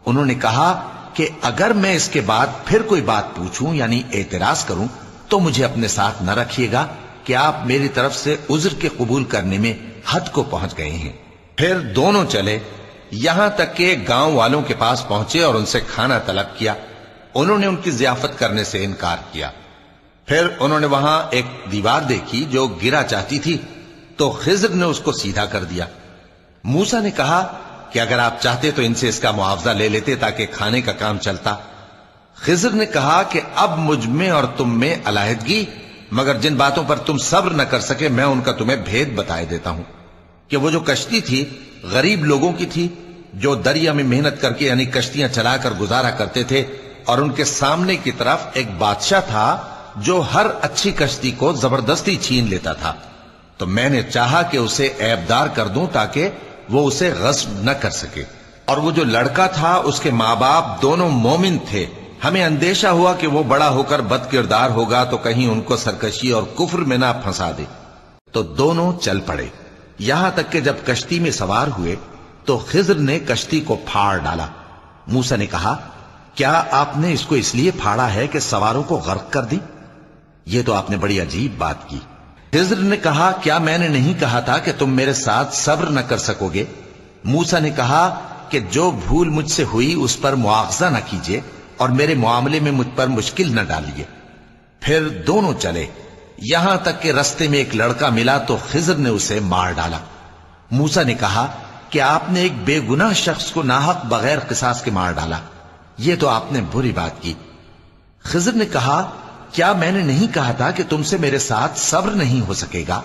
انہوں نے کہا کہ اگر میں اس کے بعد پھر کوئی بات پوچھوں یعنی اعتراض کروں تو مجھے اپنے ساتھ نہ رکھیے گا کہ آپ میری طرف سے عذر کے قبول کرنے میں حد کو پہنچ گئے ہیں۔ پھر دونوں چلے، یہاں تک کہ گاؤں والوں کے پاس پہنچے اور ان سے کھانا طلب کیا۔ انہوں نے ان کی ضیافت کرنے سے انکار کیا۔ پھر انہوں نے وہاں ایک دیوار دیکھی جو گرا چاہتی تھی، تو خضر نے اس کو سیدھا کر دیا۔ موسیٰ نے کہا کہ اگر آپ چاہتے تو ان سے اس کا معاوضہ لے لیتے تاکہ کھانے کا کام چلتا۔ خضر نے کہا کہ اب مجھ میں اور تم میں علیحدگی، مگر جن باتوں پر تم صبر نہ کر سکے میں ان کا تمہیں بھید بتائے دیتا ہوں کہ وہ جو کشتی تھی غریب لوگوں کی تھی جو دریا میں محنت کر کے یعنی کشتیاں چلا کر گزارا کرتے تھے، اور ان کے سامنے کی طرف ایک بادشاہ تھا جو ہر اچھی کشتی کو زبردستی چھین لیتا تھا۔ تو میں نے چاہا کہ اسے عیبدار کر دوں تاکہ وہ اسے غصب نہ کر سکے، اور وہ جو لڑکا تھا اس کے ماں باپ دونوں مومن تھے۔ ہمیں اندیشہ ہوا کہ وہ بڑا ہو کر بد کردار ہوگا تو کہیں ان کو سرکشی اور کفر میں نہ پھنسا دے، تو دونوں چل پڑے، یہاں تک کہ جب کشتی میں سوار ہوئے تو خضر نے کشتی کو پھاڑ ڈالا۔ موسیٰ نے کہا کیا آپ نے اس کو اس لیے پھاڑا ہے کہ سواروں کو غرق کر دی؟ یہ تو آپ نے بڑی عجیب بات کی۔ خضر نے کہا کیا میں نے نہیں کہا تھا کہ تم میرے ساتھ صبر نہ کر سکو گے؟ موسیٰ نے کہا کہ جو بھول مجھ سے ہوئی اس پر مواخذہ نہ کیجیے اور میرے معاملے میں مجھ پر مشکل نہ ڈالیے۔ پھر دونوں چلے، یہاں تک کہ رستے میں ایک لڑکا ملا تو خضر نے اسے مار ڈالا۔ موسیٰ نے کہا کہ آپ نے ایک بے گناہ شخص کو ناحق بغیر قصاص کے مار ڈالا، یہ تو آپ نے بری بات کی۔ خضر نے کہا کیا میں نے نہیں کہا تھا کہ تم سے میرے ساتھ صبر نہیں ہو سکے گا؟